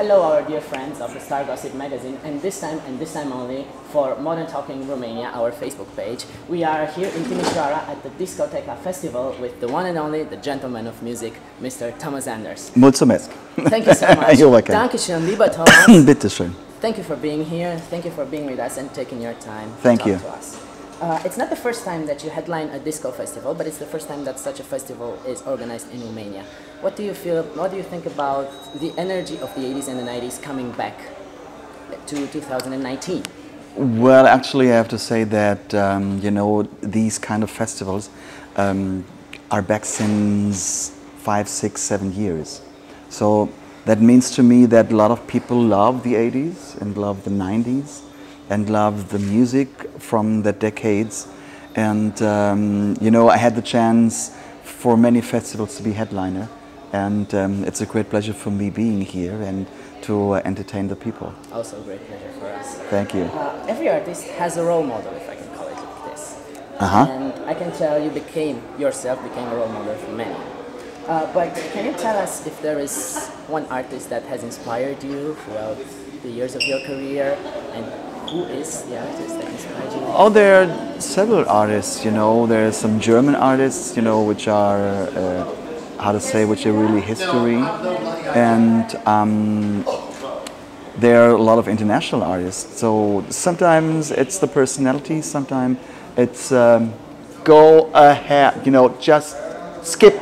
Hello, our dear friends of the Star Gossip magazine, and this time only, for Modern Talking Romania, our Facebook page. We are here in Timisoara at the Discoteca Festival with the one and only, the gentleman of music, Mr. Thomas Anders. Mulțumesc. Thank you so much. You're welcome. Dankeschön, lieber Thomas. Bitteschön. Thank you for being here. Thank you for being with us and taking your time Thank to you. talk to us. It's not the first time that you headline a disco festival, but it's the first time that such a festival is organized in Romania. What do you feel, what do you think about the energy of the 80s and the 90s coming back to 2019? Well, actually, I have to say that, these kind of festivals are back since 5, 6, 7 years. So that means to me that a lot of people love the 80s and love the 90s. And love the music from the decades, and I had the chance for many festivals to be headliner, and it's a great pleasure for me being here and to entertain the people. Also a great pleasure for us. Thank you. Every artist has a role model, if I can call it like this. Uh-huh. And I can tell you yourself became a role model for many. But can you tell us if there is one artist that has inspired you throughout the years of your career, and who is the artist that inspired you? Oh, there are several artists, There are some German artists, which are, which are really history. And there are a lot of international artists. So sometimes it's the personality, sometimes it's go ahead, just skip.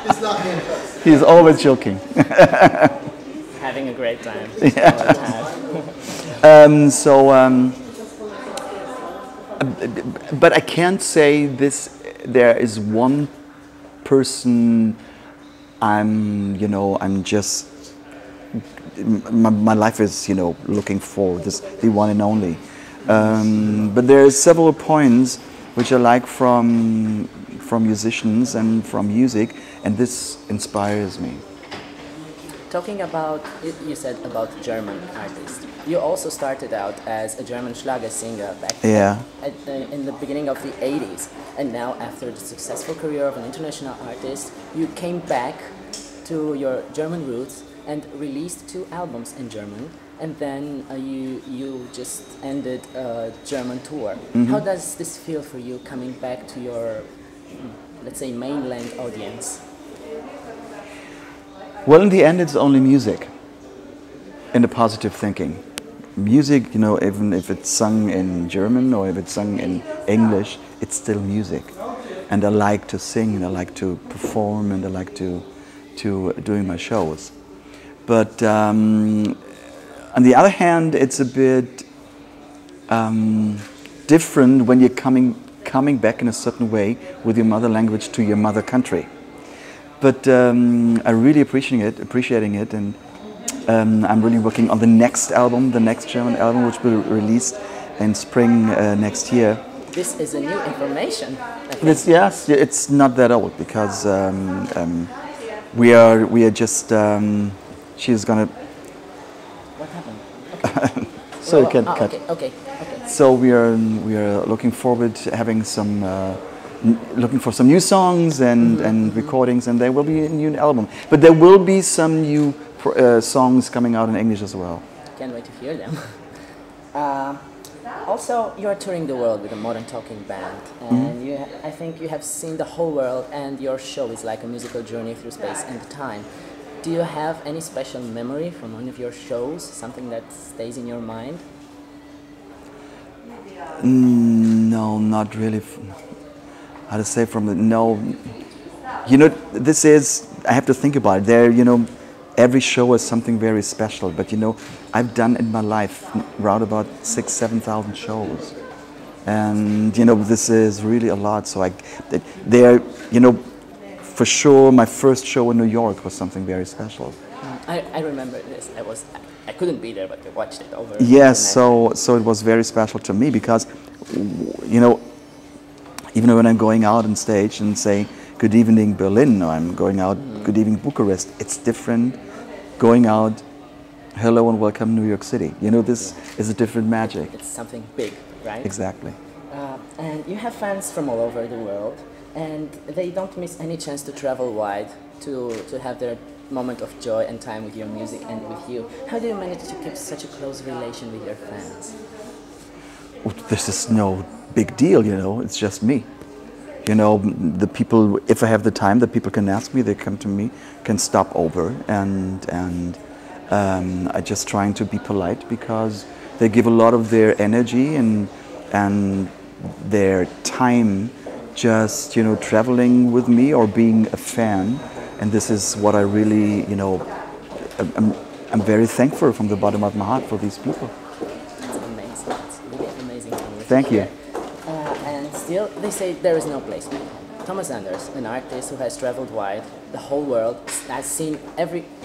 It's not him. He's always joking. Having a great time. Yeah. But I can't say this. There is one person. I'm just. My life is, looking for this, the one and only. But there are several points which I like from musicians and from music, and this inspires me. Talking about, you said about German artists. You also started out as a German Schlager singer back in the beginning of the 80s. And now, after the successful career of an international artist, you came back to your German roots and released 2 albums in German. And then you just ended a German tour. Mm-hmm. How does this feel for you, coming back to your, let's say, mainland audience? Well, in the end, it's only music and the positive thinking. Music, even if it's sung in German or if it's sung in English, it's still music. And I like to sing, and I like to perform, and I like to doing my shows. But on the other hand, it's a bit different when you're coming back in a certain way with your mother language to your mother country. But I'm really appreciating it, and I'm really working on the next album, the next German album, which will be released in spring next year. This is a new information. Yes, it's not that old, because we are just. She's gonna. What happened? Okay. So you can cut. Okay. So we are looking forward to having some. Looking for some new songs and recordings, and there will be a new album. But there will be some new songs coming out in English as well. Can't wait to hear them. Also, you are touring the world with a Modern Talking band, and I think you have seen the whole world, and your show is like a musical journey through space and time. Do you have any special memory from one of your shows, something that stays in your mind? No, not really. How to say this is, I have to think about it. There, every show is something very special, but I've done in my life around about 6,000 to 7,000 shows. And, this is really a lot. So for sure, my first show in New York was something very special. I remember this. I couldn't be there, but I watched it over. Yes, so it was very special to me, because, even when I'm going out on stage and say, good evening Berlin, or I'm going out, good evening Bucharest, it's different going out, hello and welcome New York City. This is a different magic. It's something big, right? Exactly. And you have fans from all over the world, and they don't miss any chance to travel wide to have their moment of joy and time with your music and with you. How do you manage to keep such a close relation with your fans? This is no big deal, you know, it's just me. You know, the people, if I have the time, the people can ask me, they come to me, can stop over, and I just trying to be polite because they give a lot of their energy and their time just, you know, traveling with me or being a fan, and this is what I really, you know, I'm very thankful from the bottom of my heart for these people. It's amazing. It's really amazing. Thank you. And still, they say there is no place like home. Thomas Anders, an artist who has traveled wide, the whole world, has seen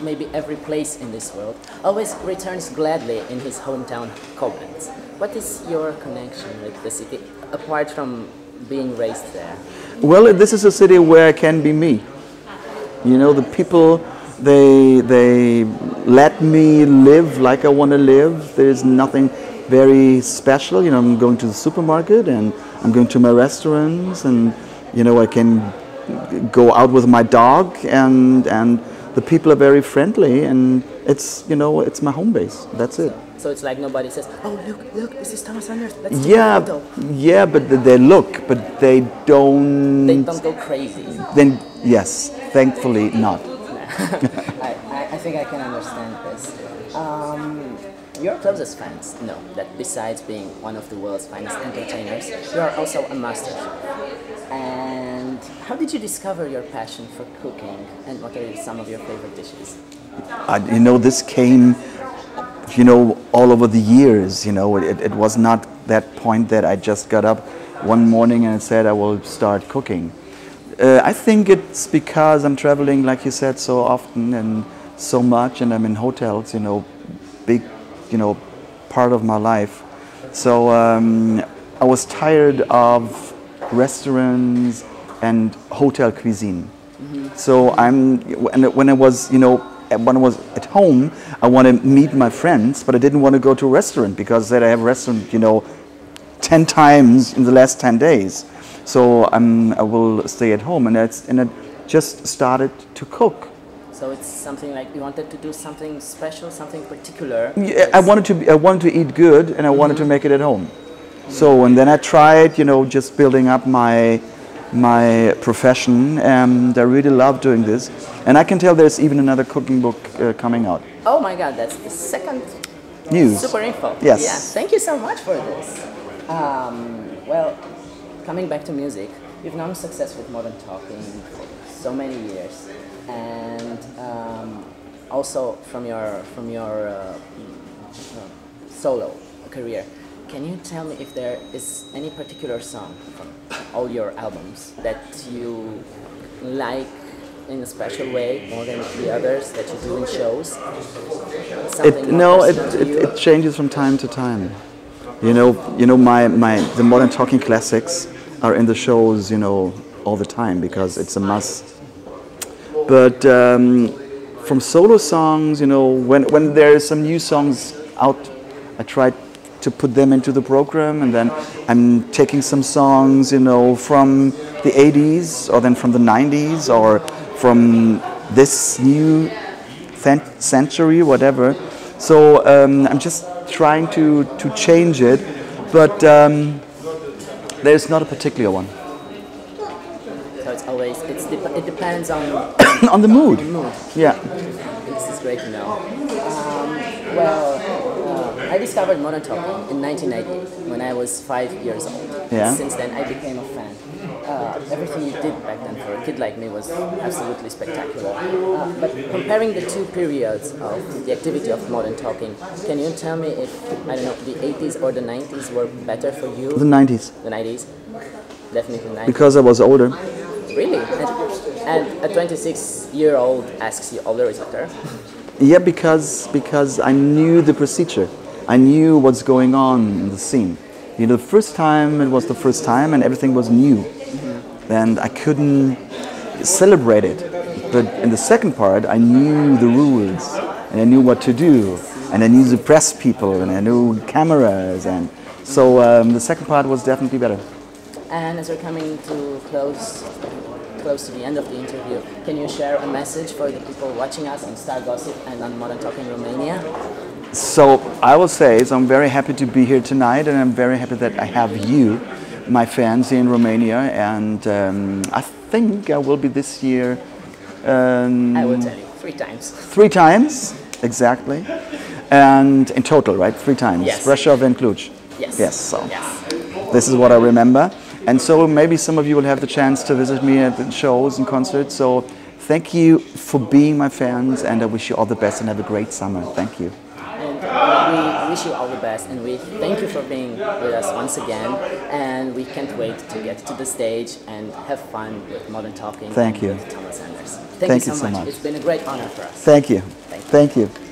maybe every place in this world, always returns gladly in his hometown, Koblenz. What is your connection with the city, apart from being raised there? Well, this is a city where I can be me. You know, the people, they let me live like I want to live. There's nothing very special. You know, I'm going to the supermarket and I'm going to my restaurants, and you know, I can go out with my dog, and the people are very friendly, and it's, you know, it's my home base. That's it. So it's like nobody says, "Oh, look, this is Thomas Anders." Let's take Yeah, a photo. yeah, but they look, but they don't. They don't go crazy. Then yes, thankfully not. I think I can understand this. Your closest fans know that besides being one of the world's finest entertainers, you are also a master chef. And how did you discover your passion for cooking, and what are some of your favorite dishes? You know, this came, you know, all over the years. You know, it was not that point that I just got up one morning and said I will start cooking. I think it's because I'm traveling, like you said, so often and so much, and I'm in hotels, you know, big, you know, part of my life. So I was tired of restaurants and hotel cuisine. Mm-hmm. So when I was, you know, when I was at home, I want to meet my friends, but I didn't want to go to a restaurant because I have a restaurant, you know, 10 times in the last 10 days. So I will stay at home, and I just started to cook. So it's something like you wanted to do something special, something particular. Yeah, I wanted to eat good, and I wanted to make it at home. So, and then I tried, you know, just building up my profession, and I really love doing this. And I can tell there's even another cooking book coming out. Oh my God, that's the second news. Super info. Yes. Yeah, thank you so much for this. Well, coming back to music, you've known success with Modern Talking for so many years, and also from your solo career. Can you tell me if there is any particular song from all your albums that you like in a special way more than the others that you do in shows? It changes from time to time. You know, the Modern Talking classics are in the shows, you know, all the time because it's a must. But from solo songs, you know, when there are some new songs out, I try to put them into the program, and then I'm taking some songs, you know, from the 80s or then from the 90s or from this new century, whatever. So I'm just trying to change it, but there's not a particular one. So it's always, it depends on on the mood. Yeah. This is great to know. I discovered Modern Talking in 1990 when I was 5 years old. Yeah. Since then I became a fan. Everything you did back then for a kid like me was absolutely spectacular. But comparing the two periods of the activity of Modern Talking, can you tell me if, I don't know, the 80s or the 90s were better for you? The 90s. The 90s? Definitely 90s. Because I was older. Really? And a 26-year-old asks you older is better? Yeah, because I knew the procedure. I knew what's going on in the scene. You know, the first time it was the first time and everything was new. Mm-hmm. And I couldn't celebrate it. But in the second part, I knew the rules and I knew what to do. And I knew the press people and I knew cameras. And so the second part was definitely better. And as we're coming to close close to the end of the interview. Can you share a message for the people watching us on Star Gossip and on Modern Talking Romania? So I will say, I'm very happy to be here tonight, and I'm very happy that I have you, my fans here in Romania, and I think I will be this year. I will tell you, 3 times. 3 times, exactly. And in total, right? 3 times. Yes. Brasov and Cluj. Yes. Yes. So Yes. this is what I remember. And so maybe some of you will have the chance to visit me at the shows and concerts. So thank you for being my fans, and I wish you all the best and have a great summer. Thank you. And we wish you all the best, and we thank you for being with us once again, and we can't wait to get to the stage and have fun with Modern Talking. Thank you. With Thomas Anders. Thank you you so so much. much. It's been a great honor for us. Thank you. Thank you. Thank you.